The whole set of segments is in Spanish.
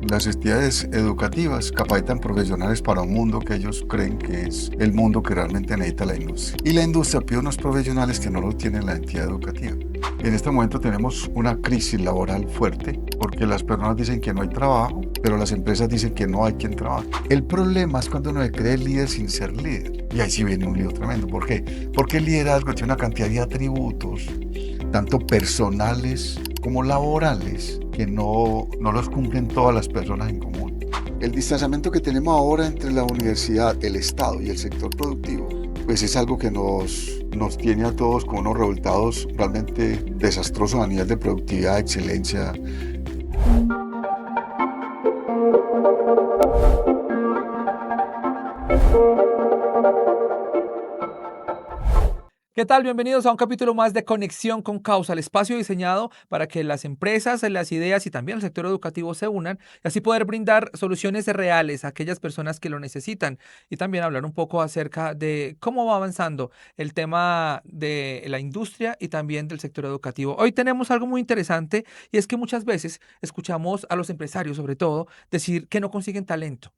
Las entidades educativas capacitan profesionales para un mundo que ellos creen que es el mundo que realmente necesita la industria. Y la industria pide unos profesionales que no lo tiene la entidad educativa. En este momento tenemos una crisis laboral fuerte porque las personas dicen que no hay trabajo, pero las empresas dicen que no hay quien trabaje. El problema es cuando uno se cree líder sin ser líder. Y ahí sí viene un lío tremendo. ¿Por qué? Porque el liderazgo tiene una cantidad de atributos, tanto personales como laborales, que no los cumplen todas las personas en común. El distanciamiento que tenemos ahora entre la universidad, el Estado y el sector productivo, pues es algo que nos tiene a todos con unos resultados realmente desastrosos a nivel de productividad, excelencia. ¿Qué tal? Bienvenidos a un capítulo más de Conexión con Causa, el espacio diseñado para que las empresas, las ideas y también el sector educativo se unan y así poder brindar soluciones reales a aquellas personas que lo necesitan y también hablar un poco acerca de cómo va avanzando el tema de la industria y también del sector educativo. Hoy tenemos algo muy interesante y es que muchas veces escuchamos a los empresarios, sobre todo, decir que no consiguen talento,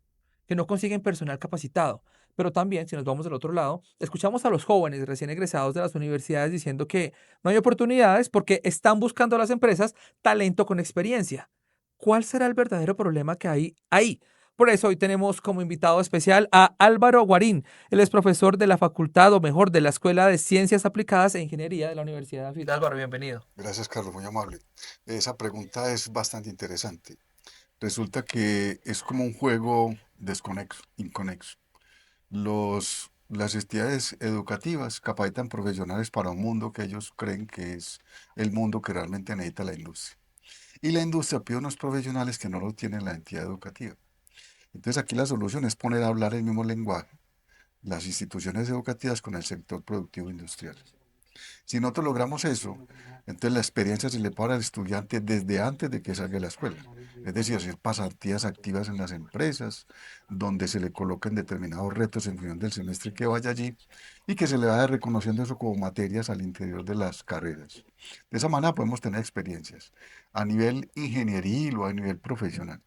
que no consiguen personal capacitado. Pero también, si nos vamos del otro lado, escuchamos a los jóvenes recién egresados de las universidades diciendo que no hay oportunidades porque están buscando a las empresas talento con experiencia. ¿Cuál será el verdadero problema que hay ahí? Por eso hoy tenemos como invitado especial a Álvaro Guarín. Él es profesor de la facultad, o mejor, de la Escuela de Ciencias Aplicadas e Ingeniería de la Universidad de Anfit. Álvaro, bienvenido. Gracias, Carlos, muy amable. Esa pregunta es bastante interesante. Resulta que es como un juego desconexo, inconexo. Las entidades educativas capacitan profesionales para un mundo que ellos creen que es el mundo que realmente necesita la industria. Y la industria pide unos profesionales que no lo tiene la entidad educativa. Entonces aquí la solución es poner a hablar el mismo lenguaje las instituciones educativas con el sector productivo industrial. Si nosotros logramos eso, entonces la experiencia se le para al estudiante desde antes de que salga de la escuela. Es decir, hacer pasantías activas en las empresas, donde se le coloquen determinados retos en función del semestre que vaya allí y que se le vaya reconociendo eso como materias al interior de las carreras. De esa manera podemos tener experiencias a nivel ingenieril o a nivel profesional.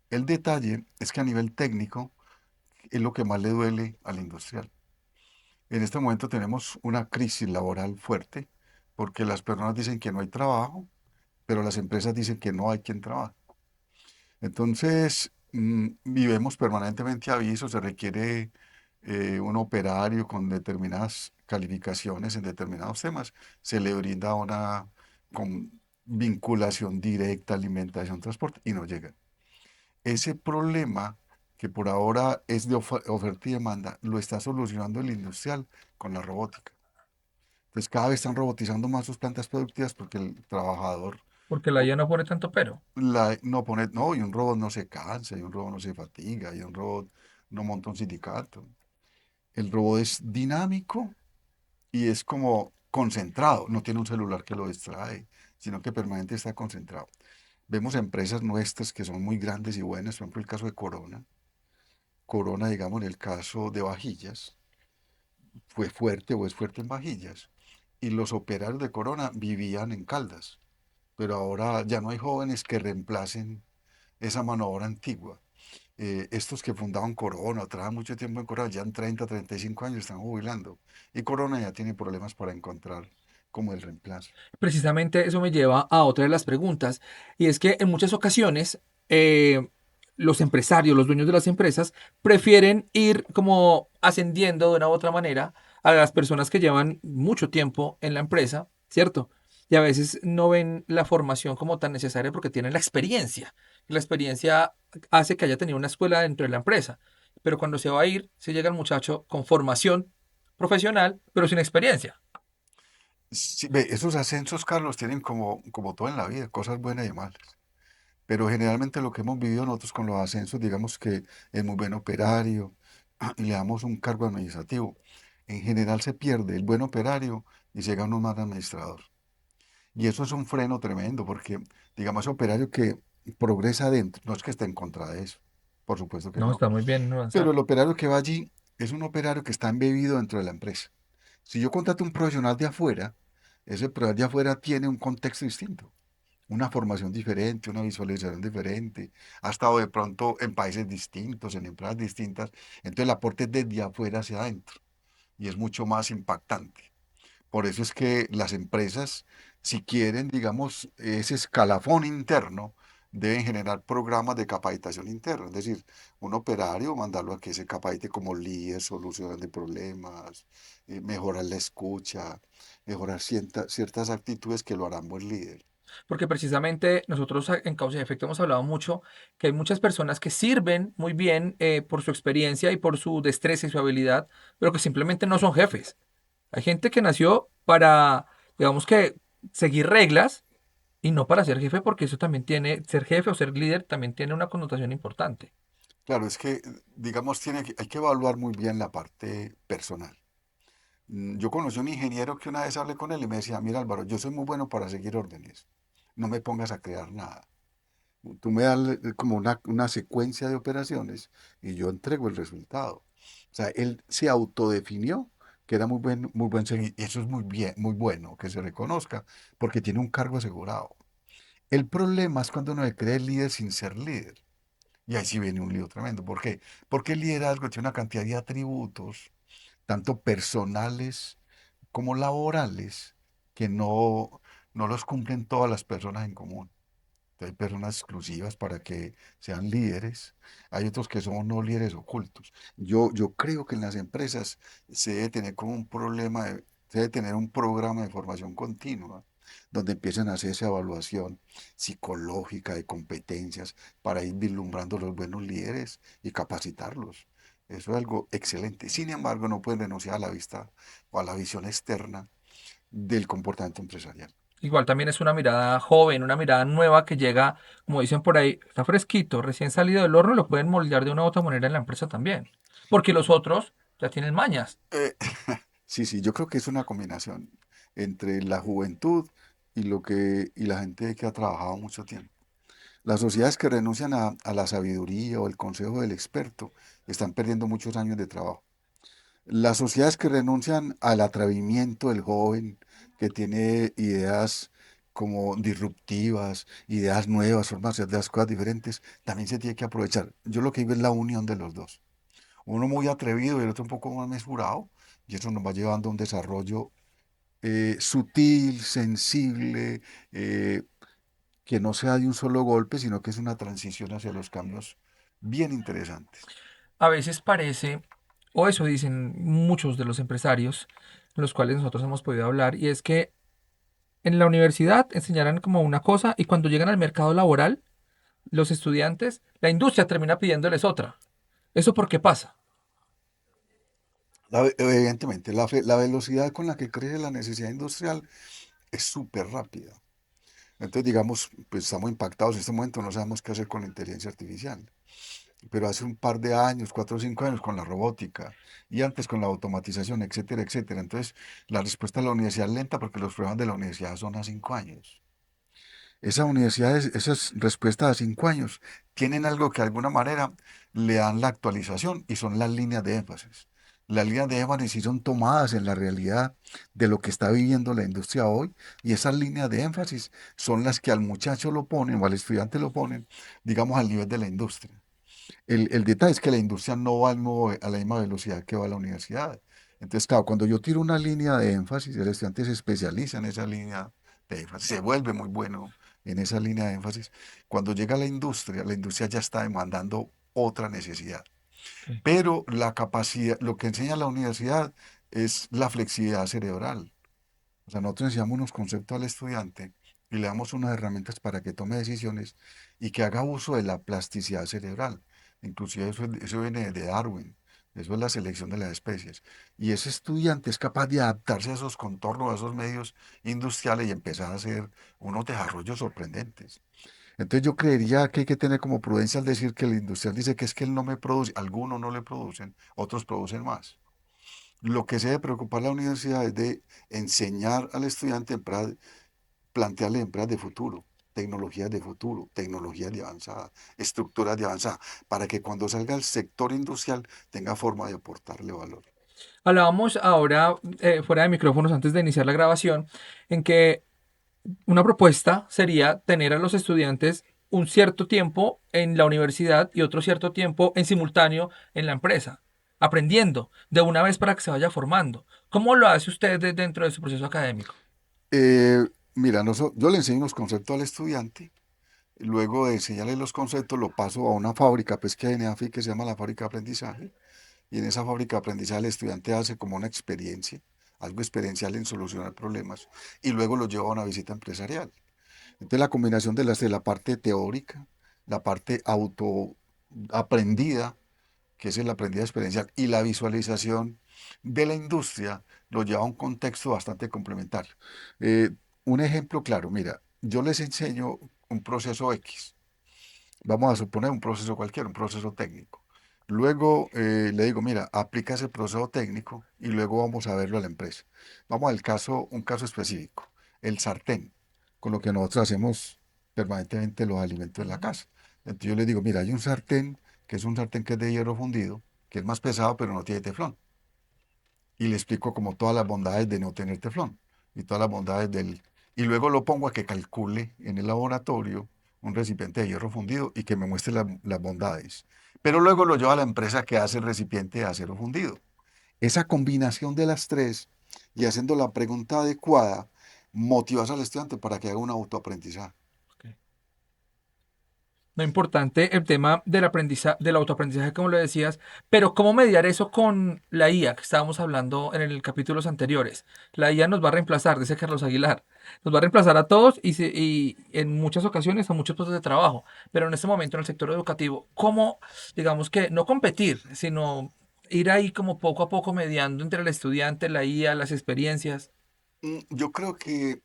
El detalle es que a nivel técnico es lo que más le duele al industrial. En este momento tenemos una crisis laboral fuerte porque las personas dicen que no hay trabajo, pero las empresas dicen que no hay quien trabaje. Entonces, vivimos permanentemente avisos, se requiere un operario con determinadas calificaciones en determinados temas, se le brinda una con vinculación directa, alimentación, transporte, y no llega. Ese problema que por ahora es de oferta y demanda, lo está solucionando el industrial con la robótica. Entonces cada vez están robotizando más sus plantas productivas porque el trabajador Porque la IA no pone tanto pero. no pone, no, y un robot no se cansa, y un robot no se fatiga, y un robot no monta un sindicato. El robot es dinámico y es como concentrado, no tiene un celular que lo distrae, sino que permanente está concentrado. Vemos empresas nuestras que son muy grandes y buenas, por ejemplo el caso de Corona. Corona, digamos, en el caso de vajillas, fue fuerte o es fuerte en vajillas. Y los operarios de Corona vivían en Caldas, pero ahora ya no hay jóvenes que reemplacen esa mano de obra antigua. Estos que fundaban Corona, trabajan mucho tiempo en Corona, ya en 30, 35 años están jubilando. Y Corona ya tiene problemas para encontrar como el reemplazo. Precisamente eso me lleva a otra de las preguntas, y es que en muchas ocasiones los empresarios, los dueños de las empresas, prefieren ir como ascendiendo de una u otra manera a las personas que llevan mucho tiempo en la empresa, ¿cierto? Y a veces no ven la formación como tan necesaria porque tienen la experiencia. Y la experiencia hace que haya tenido una escuela dentro de la empresa. Pero cuando se va a ir, se llega el muchacho con formación profesional, pero sin experiencia. Sí, ve, esos ascensos, Carlos, tienen como todo en la vida, cosas buenas y malas. Pero generalmente lo que hemos vivido nosotros con los ascensos, digamos que es muy buen operario y le damos un cargo administrativo. En general se pierde el buen operario y se gana un mal administrador. Y eso es un freno tremendo porque, digamos, ese operario que progresa adentro, no es que esté en contra de eso, por supuesto que No, no. está muy bien Pero avanzar. el operario que va allí es un operario que está embebido dentro de la empresa. Si yo contrato un profesional de afuera, ese profesional de afuera tiene un contexto distinto. una formación diferente, una visualización diferente, ha estado de pronto en países distintos, en empresas distintas, entonces el aporte es desde afuera hacia adentro y es mucho más impactante. Por eso es que las empresas, si quieren, digamos, ese escalafón interno, deben generar programas de capacitación interna. Es decir, un operario, mandarlo a que se capacite como líder, solucionando problemas, mejorar la escucha, mejorar ciertas actitudes que lo harán buen líder. Porque precisamente nosotros en Causa y Efecto hemos hablado mucho que hay muchas personas que sirven muy bien por su experiencia y por su destreza y su habilidad, pero que simplemente no son jefes. Hay gente que nació para, digamos que, seguir reglas y no para ser jefe, porque eso también tiene, ser jefe o ser líder también tiene una connotación importante. Claro, es que, digamos, hay que evaluar muy bien la parte personal. Yo conocí un ingeniero que una vez hablé con él y me decía, mira Álvaro, yo soy muy bueno para seguir órdenes, no me pongas a crear nada. Tú me das como una secuencia de operaciones y yo entrego el resultado. O sea, él se autodefinió que era muy buen seguidor. Y eso es muy bien, muy bueno que se reconozca, porque tiene un cargo asegurado. El problema es cuando uno se cree líder sin ser líder. Y ahí sí viene un lío tremendo. ¿Por qué? Porque el liderazgo tiene una cantidad de atributos, tanto personales como laborales, que no los cumplen todas las personas en común. Hay personas exclusivas para que sean líderes. Hay otros que son no líderes ocultos. Yo creo que en las empresas se debe tener como un problema, se debe tener un programa de formación continua, donde empiecen a hacer esa evaluación psicológica de competencias para ir vislumbrando los buenos líderes y capacitarlos. Eso es algo excelente. Sin embargo, no pueden renunciar a la vista o a la visión externa del comportamiento empresarial. Igual también es una mirada joven, una mirada nueva que llega, como dicen por ahí, está fresquito, recién salido del horno, lo pueden moldear de una u otra manera en la empresa también. Porque los otros ya tienen mañas. Eh, sí, sí, yo creo que es una combinación entre la juventud y la gente que ha trabajado mucho tiempo. Las sociedades que renuncian a la sabiduría o el consejo del experto están perdiendo muchos años de trabajo. Las sociedades que renuncian al atrevimiento del joven, que tiene ideas como disruptivas, ideas nuevas, formas de hacer las cosas diferentes, también se tiene que aprovechar. Yo lo que digo es la unión de los dos. Uno muy atrevido y el otro un poco más mesurado, y eso nos va llevando a un desarrollo sutil, sensible, que no sea de un solo golpe, sino que es una transición hacia los cambios bien interesantes. A veces parece, o eso dicen muchos de los empresarios, los cuales nosotros hemos podido hablar, y es que en la universidad enseñarán como una cosa y cuando llegan al mercado laboral, los estudiantes, la industria termina pidiéndoles otra. ¿Eso por qué pasa? Evidentemente, la velocidad con la que crece la necesidad industrial es súper rápida. Entonces, digamos, pues estamos impactados en este momento, no sabemos qué hacer con la inteligencia artificial. Pero hace un par de años, 4 o 5 años, con la robótica y antes con la automatización, etcétera, etcétera. Entonces, la respuesta de la universidad es lenta porque los programas de la universidad son a 5 años. Esas respuestas a 5 años tienen algo que de alguna manera le dan la actualización y son las líneas de énfasis. Las líneas de énfasis sí son tomadas en la realidad de lo que está viviendo la industria hoy y esas líneas de énfasis son las que al muchacho lo ponen o al estudiante lo ponen, digamos, al nivel de la industria. El detalle es que la industria no va a la misma velocidad que va la universidad. Entonces, claro, cuando yo tiro una línea de énfasis, el estudiante se especializa en esa línea de énfasis, se vuelve muy bueno en esa línea de énfasis. Cuando llega a la industria ya está demandando otra necesidad. Sí. Pero la capacidad, lo que enseña la universidad es la flexibilidad cerebral. O sea, nosotros enseñamos unos conceptos al estudiante y le damos unas herramientas para que tome decisiones y que haga uso de la plasticidad cerebral. Inclusive eso viene de Darwin. Eso es la selección de las especies. Y ese estudiante es capaz de adaptarse a esos contornos, a esos medios industriales y empezar a hacer unos desarrollos sorprendentes. Entonces yo creería que hay que tener como prudencia al decir que el industrial dice que es que él no me produce, algunos no le producen, otros producen más. Lo que se debe preocupar la universidad es de enseñar al estudiante, plantearle empresas de futuro, tecnologías de avanzada, estructuras de avanzada, para que cuando salga al sector industrial tenga forma de aportarle valor. Hablábamos ahora, fuera de micrófonos, antes de iniciar la grabación, en que Una propuesta sería tener a los estudiantes un cierto tiempo en la universidad y otro cierto tiempo en simultáneo en la empresa, aprendiendo de una vez para que se vaya formando. ¿Cómo lo hace usted dentro de su proceso académico? Eh, Mira, yo le enseño los conceptos al estudiante. Luego de enseñarle los conceptos, lo paso a una fábrica pues, que hay en EAFI que se llama la fábrica de aprendizaje. Y en esa fábrica de aprendizaje el estudiante hace como una experiencia, algo experiencial en solucionar problemas. Y luego lo lleva a una visita empresarial. Entonces la combinación de la parte teórica, la parte auto aprendida, que es el aprendizaje experiencial, y la visualización de la industria, lo lleva a un contexto bastante complementario. Eh, un ejemplo claro, mira, yo les enseño un proceso X. Vamos a suponer un proceso cualquiera, un proceso técnico. Luego le digo, mira, aplica ese proceso técnico y luego vamos a verlo a la empresa. Vamos al caso, un caso específico, el sartén, con lo que nosotros hacemos permanentemente los alimentos en la casa. Entonces yo le digo, mira, hay un sartén que es un sartén que es de hierro fundido, que es más pesado pero no tiene teflón. Y le explico como todas las bondades de no tener teflón y todas las bondades del... Y luego lo pongo a que calcule en el laboratorio un recipiente de hierro fundido y que me muestre las bondades. Pero luego lo llevo a la empresa que hace el recipiente de acero fundido. Esa combinación de las tres y haciendo la pregunta adecuada, motivas al estudiante para que haga un autoaprendizaje. Okay. No importante el tema del aprendizaje, del autoaprendizaje, como lo decías, pero cómo mediar eso con la IA que estábamos hablando en el capítulos anteriores. La IA nos va a reemplazar, dice Carlos Aguilar. Nos va a reemplazar a todos y en muchas ocasiones a muchos puestos de trabajo. Pero en este momento en el sector educativo, ¿cómo, digamos que no competir, sino ir ahí como poco a poco mediando entre el estudiante, la IA, las experiencias? Yo creo que,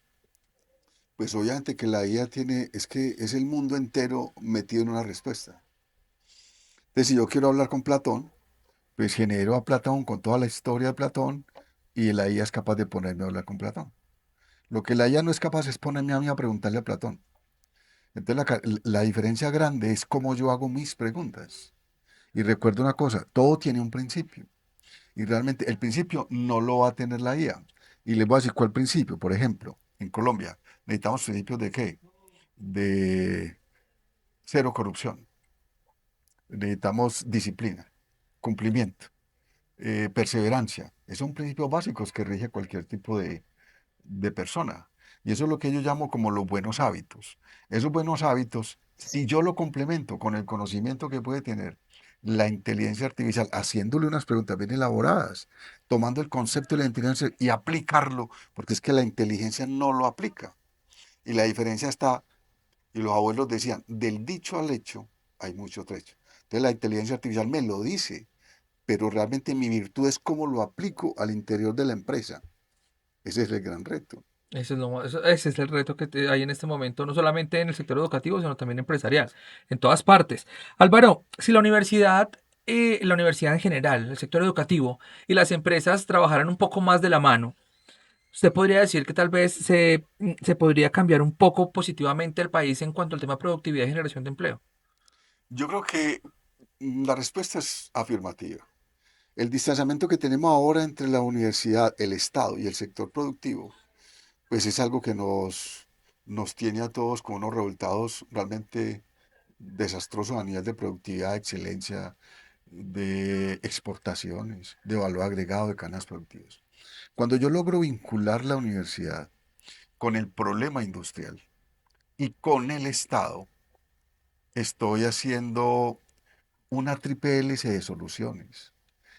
pues obviamente que la IA tiene, es que es el mundo entero metido en una respuesta. Entonces, si yo quiero hablar con Platón, pues genero a Platón con toda la historia de Platón y la IA es capaz de ponerme a hablar con Platón. Lo que la IA no es capaz es ponerme a mí a preguntarle a Platón. Entonces la diferencia grande es cómo yo hago mis preguntas. Y recuerda una cosa, todo tiene un principio. Y realmente el principio no lo va a tener la IA. Y les voy a decir cuál principio. Por ejemplo, en Colombia necesitamos principios de qué? De cero corrupción. Necesitamos disciplina, cumplimiento, perseverancia. Esos son principios básicos que rige cualquier tipo de persona. Y eso es lo que yo llamo como los buenos hábitos. Esos buenos hábitos, si yo lo complemento con el conocimiento que puede tener la inteligencia artificial, haciéndole unas preguntas bien elaboradas, tomando el concepto de la inteligencia y aplicarlo, porque es que la inteligencia no lo aplica. Y la diferencia está, y los abuelos decían, del dicho al hecho hay mucho trecho. Entonces la inteligencia artificial me lo dice, pero realmente mi virtud es cómo lo aplico al interior de la empresa. Ese es el gran reto. Ese es el reto que hay en este momento, no solamente en el sector educativo, sino también empresarial, en todas partes. Álvaro, si la universidad en general, el sector educativo y las empresas trabajaran un poco más de la mano, usted podría decir que tal vez se podría cambiar un poco positivamente el país en cuanto al tema de productividad y generación de empleo. Yo creo que la respuesta es afirmativa. El distanciamiento que tenemos ahora entre la universidad, el Estado y el sector productivo, pues es algo que nos tiene a todos con unos resultados realmente desastrosos a nivel de productividad, de excelencia, de exportaciones, de valor agregado de cadenas productivas. Cuando yo logro vincular la universidad con el problema industrial y con el Estado, estoy haciendo una triple hélice de soluciones.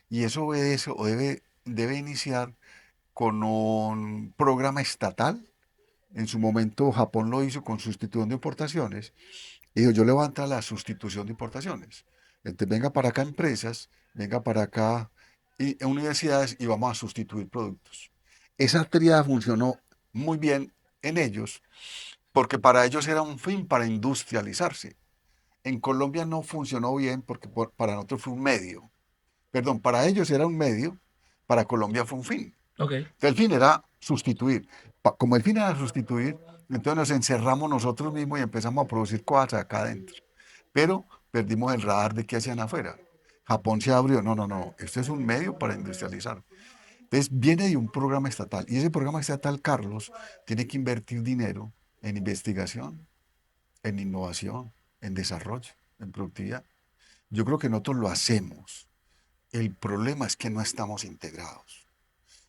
Y eso obedece o debe iniciar con un programa estatal. En su momento Japón lo hizo con sustitución de importaciones. Y dijo, yo levanto la sustitución de importaciones. Entonces venga para acá empresas, venga para acá universidades y vamos a sustituir productos. Esa tríada funcionó muy bien en ellos porque para ellos era un fin para industrializarse. En Colombia no funcionó bien porque para nosotros fue un medio. Perdón, para ellos era un medio, para Colombia fue un fin. Ok. Entonces, el fin era sustituir. Como el fin era sustituir, entonces nos encerramos nosotros mismos y empezamos a producir cosas acá adentro. Pero perdimos el radar de qué hacían afuera. Japón se abrió. No, no, no. Esto es un medio para industrializar. Entonces viene de un programa estatal y ese programa estatal, Carlos, tiene que invertir dinero en investigación, en innovación, en desarrollo, en productividad. Yo creo que nosotros lo hacemos. El problema es que no estamos integrados.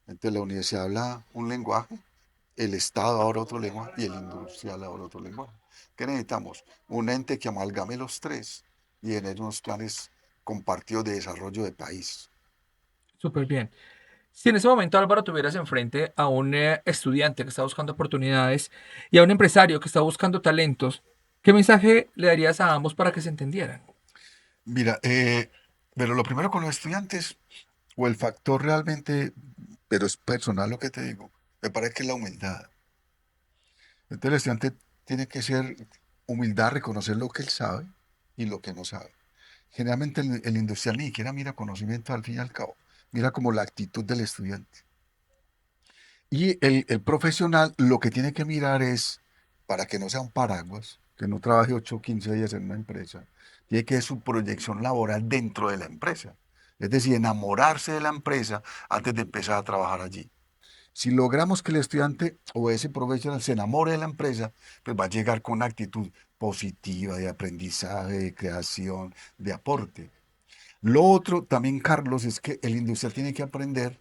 Entonces la universidad habla un lenguaje, el Estado ahora otro lenguaje y el industrial ahora otro lenguaje. ¿Qué necesitamos? Un ente que amalgame los tres y genere unos planes compartidos de desarrollo de país. Súper bien. Si en ese momento, Álvaro, tuvieras enfrente a un estudiante que está buscando oportunidades y a un empresario que está buscando talentos, ¿qué mensaje le darías a ambos para que se entendieran? Mira, pero lo primero con los estudiantes, o el factor realmente, pero es personal lo que te digo, me parece que es la humildad. Entonces el estudiante tiene que ser humildad, reconocer lo que él sabe y lo que no sabe. Generalmente el industrial ni siquiera mira conocimiento al fin y al cabo, mira como la actitud del estudiante. Y el profesional lo que tiene que mirar es, para que no sea un paraguas, que no trabaje 8 o 15 días en una empresa, tiene que ver su proyección laboral dentro de la empresa. Es decir, enamorarse de la empresa antes de empezar a trabajar allí. Si logramos que el estudiante o ese profesional se enamore de la empresa, pues va a llegar con una actitud positiva de aprendizaje, de creación, de aporte. Lo otro también, Carlos, es que el industrial tiene que aprender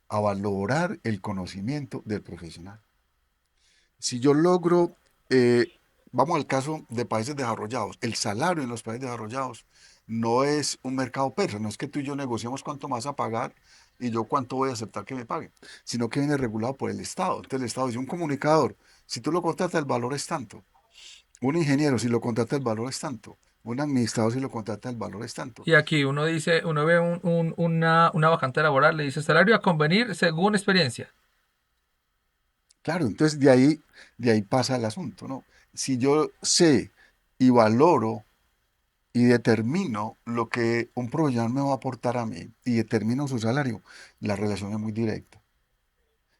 a valorar el conocimiento del profesional. Si yo logro, eh, vamos al caso de países desarrollados, el salario en los países desarrollados no es un mercado persa, no es que tú y yo negociemos cuánto más a pagar y yo cuánto voy a aceptar que me paguen, sino que viene regulado por el Estado. Entonces el Estado dice, un comunicador, si tú lo contratas, el valor es tanto. Un ingeniero, si lo contrata, el valor es tanto. Un administrador, si lo contrata, el valor es tanto. Y aquí uno dice, uno ve una vacante laboral, le dice salario a convenir según experiencia. Claro, entonces de ahí pasa el asunto, ¿no? Si yo sé y valoro y determino lo que un profesional me va a aportar a mí y determino su salario, la relación es muy directa.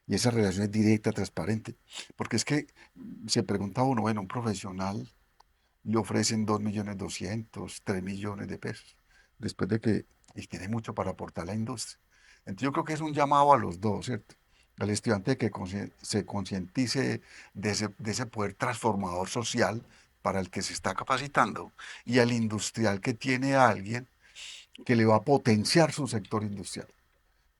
Y esa relación es directa, transparente. Porque es que se pregunta uno, bueno, un profesional le ofrecen 2.200.000, 3 millones de pesos, después de que y tiene mucho para aportar a la industria. Entonces yo creo que es un llamado a los dos, ¿cierto? Al estudiante que se concientice de ese poder transformador social para el que se está capacitando y al industrial que tiene a alguien que le va a potenciar su sector industrial,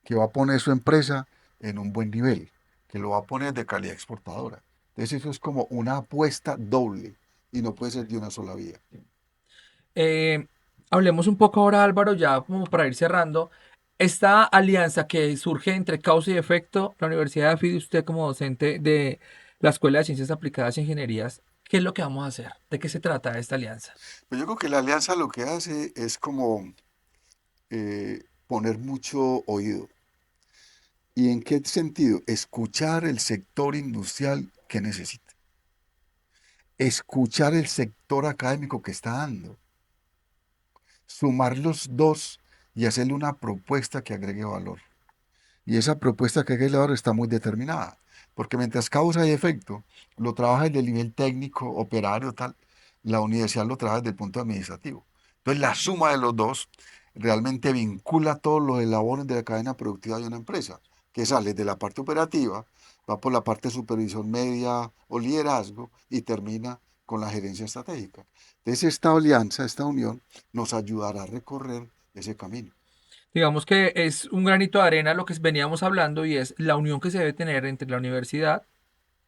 que va a poner su empresa en un buen nivel, que lo va a poner de calidad exportadora. Entonces eso es como una apuesta doble y no puede ser de una sola vía. Eh, Hablemos un poco ahora, Álvaro, ya como para ir cerrando. Esta alianza que surge entre causa y efecto, la Universidad de AFID, usted como docente de la Escuela de Ciencias Aplicadas e Ingenierías, ¿qué es lo que vamos a hacer? ¿De qué se trata esta alianza? Pues yo creo que la alianza lo que hace es como poner mucho oído. ¿Y en qué sentido? Escuchar el sector industrial que necesita. Escuchar el sector académico que está dando. Sumar los dos y hacerle una propuesta que agregue valor. Y esa propuesta que agregue valor está muy determinada. Porque mientras causa y efecto lo trabaja desde el nivel técnico, operario, tal, la universidad lo trabaja desde el punto administrativo. Entonces la suma de los dos realmente vincula todos los eslabones de la cadena productiva de una empresa, que sale de la parte operativa, va por la parte de supervisión media o liderazgo y termina con la gerencia estratégica. Entonces esta alianza, esta unión, nos ayudará a recorrer ese camino. Digamos que es un granito de arena lo que veníamos hablando y es la unión que se debe tener entre la universidad,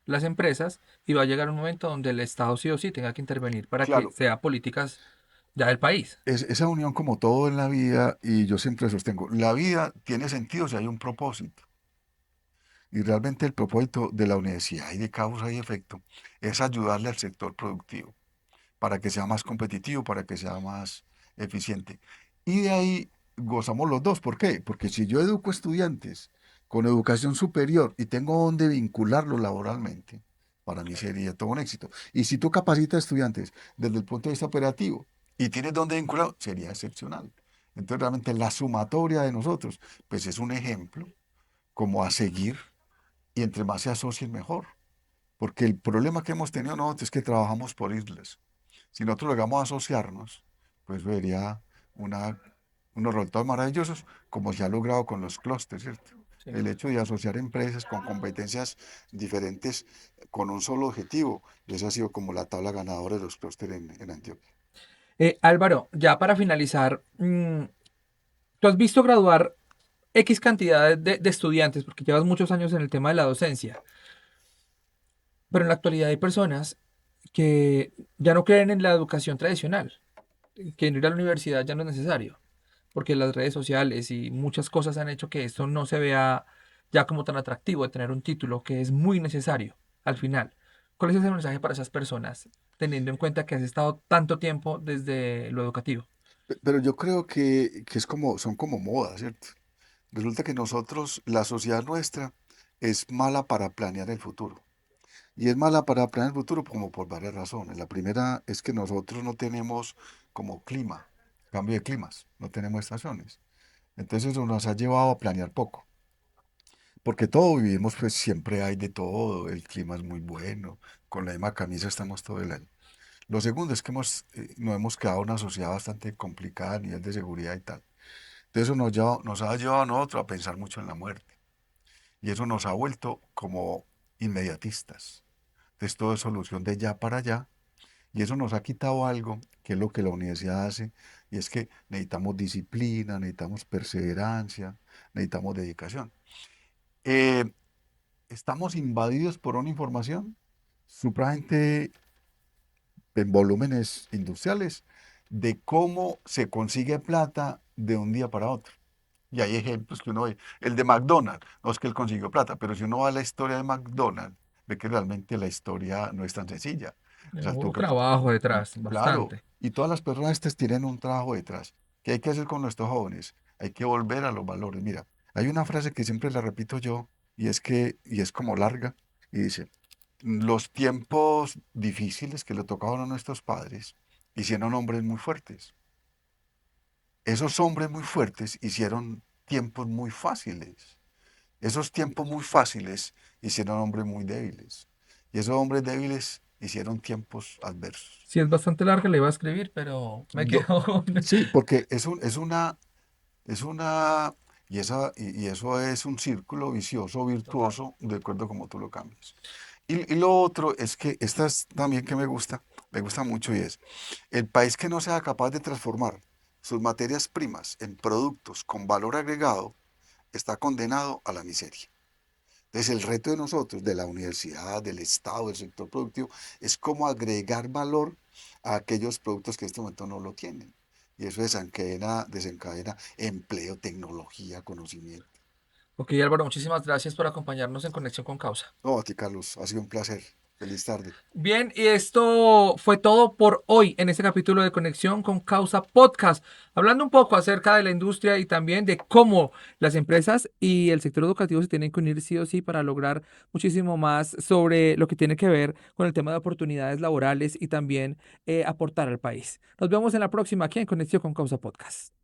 las empresas y va a llegar un momento donde el Estado sí o sí tenga que intervenir para que Claro, sea políticas ya del país. esa unión como todo en la vida, y yo siempre sostengo, la vida tiene sentido si hay un propósito. Y realmente el propósito de la universidad y de causa y efecto es ayudarle al sector productivo para que sea más competitivo, para que sea más eficiente. Y de ahí gozamos los dos. ¿Por qué? Porque si yo educo estudiantes con educación superior y tengo donde vincularlos laboralmente, para mí sería todo un éxito. Y si tú capacitas estudiantes desde el punto de vista operativo y tienes donde vincular, sería excepcional. Entonces realmente la sumatoria de nosotros, pues es un ejemplo como a seguir y entre más se asocien mejor. Porque el problema que hemos tenido nosotros es que trabajamos por islas. Si nosotros llegamos a asociarnos, pues vería una, unos resultados maravillosos, como se ha logrado con los clústeres, ¿cierto? Sí. el hecho de asociar empresas con competencias diferentes con un solo objetivo. Y eso ha sido como la tabla ganadora de los clústeres en Antioquia. Álvaro, ya para finalizar, tú has visto graduar X cantidad de estudiantes, porque llevas muchos años en el tema de la docencia, pero en la actualidad hay personas que ya no creen en la educación tradicional, que ir a la universidad ya no es necesario, porque las redes sociales y muchas cosas han hecho que esto no se vea ya como tan atractivo de tener un título que es muy necesario al final. ¿Cuál es ese mensaje para esas personas, teniendo en cuenta que has estado tanto tiempo desde lo educativo? Pero yo creo que es como, son como modas, ¿cierto? Resulta que nosotros, la sociedad nuestra, es mala para planear el futuro. Y es mala para planear el futuro como por varias razones. La primera es que nosotros no tenemos como clima, cambio de climas, no tenemos estaciones. Entonces eso nos ha llevado a planear poco. Porque todo vivimos, pues siempre hay de todo, el clima es muy bueno, con la misma camisa estamos todo el año. Lo segundo es que nos hemos creado una sociedad bastante complicada a nivel de seguridad y tal. Entonces eso nos ha llevado a nosotros a pensar mucho en la muerte. Y eso nos ha vuelto como inmediatistas. Entonces todo es solución de ya para allá. Y eso nos ha quitado algo, que es lo que la universidad hace, y es que necesitamos disciplina, necesitamos perseverancia, necesitamos dedicación. Eh, Estamos invadidos por una información supremamente en volúmenes industriales de cómo se consigue plata de un día para otro. Y hay ejemplos que uno ve. El de McDonald's, no es que él consiguió plata, pero si uno va a la historia de McDonald's, ve que realmente la historia no es tan sencilla. O sea, Hubo trabajo detrás, claro, bastante. y todas las personas estas tienen un trabajo detrás. ¿Qué hay que hacer con nuestros jóvenes? Hay que volver a los valores. Mira, hay una frase que siempre la repito yo, y es como larga, y dice, los tiempos difíciles que le tocaban a nuestros padres hicieron hombres muy fuertes. Esos hombres muy fuertes hicieron tiempos muy fáciles. Esos tiempos muy fáciles hicieron hombres muy débiles. Y esos hombres débiles hicieron tiempos adversos. Sí, es bastante larga, le iba a escribir, pero me Yo, quedo con... sí, porque es una, y eso es un círculo vicioso, Total. virtuoso, de acuerdo como tú lo cambies. Y lo otro es que esta es también que me gusta mucho y es, el país que no sea capaz de transformar sus materias primas en productos con valor agregado está condenado a la miseria. Entonces, el reto de nosotros, de la universidad, del Estado, del sector productivo, es cómo agregar valor a aquellos productos que en este momento no lo tienen. Y eso desencadena empleo, tecnología, conocimiento. Ok, Álvaro, muchísimas gracias por acompañarnos en Conexión con Causa. No, a ti, Carlos, ha sido un placer. Feliz tarde. Bien, y esto fue todo por hoy en este capítulo de Conexión con Causa Podcast, hablando un poco acerca de la industria y también de cómo las empresas y el sector educativo se tienen que unir sí o sí para lograr muchísimo más sobre lo que tiene que ver con el tema de oportunidades laborales y también aportar al país. Nos vemos en la próxima aquí en Conexión con Causa Podcast.